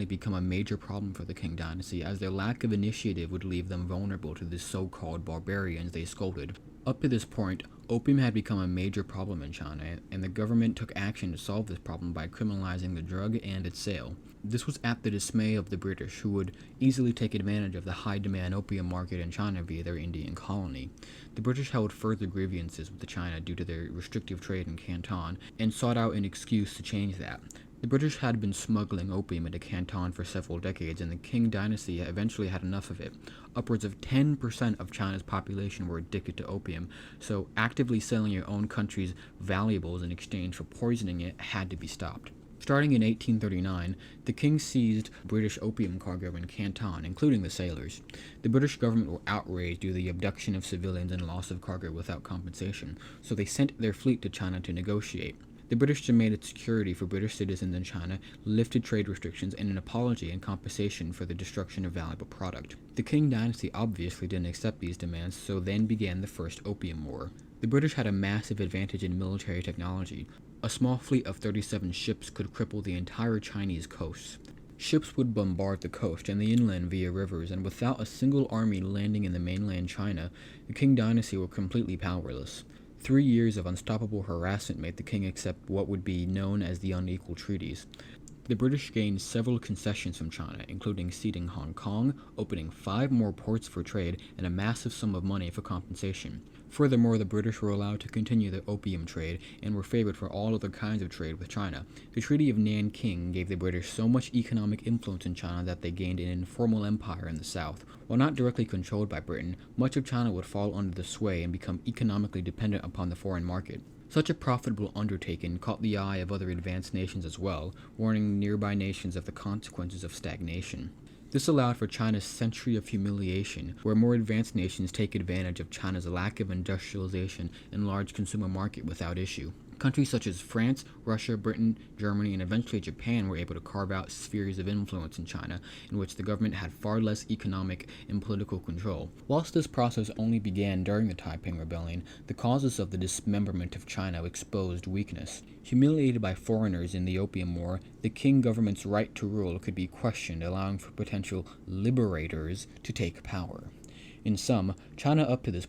ultimately become a major problem for the Qing dynasty, as their lack of initiative would leave them vulnerable to the so-called barbarians they scolded. Up to this point, opium had become a major problem in China, and the government took action to solve this problem by criminalizing the drug and its sale. This was at the dismay of the British, who would easily take advantage of the high-demand opium market in China via their Indian colony. The British held further grievances with China due to their restrictive trade in Canton, and sought out an excuse to change that. The British had been smuggling opium into Canton for several decades, and the Qing dynasty eventually had enough of it. Upwards of 10% of China's population were addicted to opium, so actively selling your own country's valuables in exchange for poisoning it had to be stopped. Starting in 1839, the king seized British opium cargo in Canton, including the sailors. The British government were outraged due to the abduction of civilians and loss of cargo without compensation, so they sent their fleet to China to negotiate. The British demanded security for British citizens in China, lifted trade restrictions, and an apology and compensation for the destruction of valuable product. The Qing dynasty obviously didn't accept these demands, so then began the First Opium War. The British had a massive advantage in military technology. A small fleet of 37 ships could cripple the entire Chinese coast. Ships would bombard the coast and the inland via rivers, and without a single army landing in the mainland China, the Qing dynasty were completely powerless. 3 years of unstoppable harassment made the king accept what would be known as the unequal treaties. The British gained several concessions from China, including ceding Hong Kong, opening 5 more ports for trade, and a massive sum of money for compensation. Furthermore, the British were allowed to continue the opium trade and were favored for all other kinds of trade with China. The Treaty of Nanking gave the British so much economic influence in China that they gained an informal empire in the south. While not directly controlled by Britain, much of China would fall under the sway and become economically dependent upon the foreign market. Such a profitable undertaking caught the eye of other advanced nations as well, warning nearby nations of the consequences of stagnation. This allowed for China's century of humiliation, where more advanced nations take advantage of China's lack of industrialization and large consumer market without issue. Countries such as France, Russia, Britain, Germany, and eventually Japan were able to carve out spheres of influence in China, in which the government had far less economic and political control. Whilst this process only began during the Taiping Rebellion, the causes of the dismemberment of China exposed weakness. Humiliated by foreigners in the Opium War, the Qing government's right to rule could be questioned, allowing for potential liberators to take power. In sum, China up to this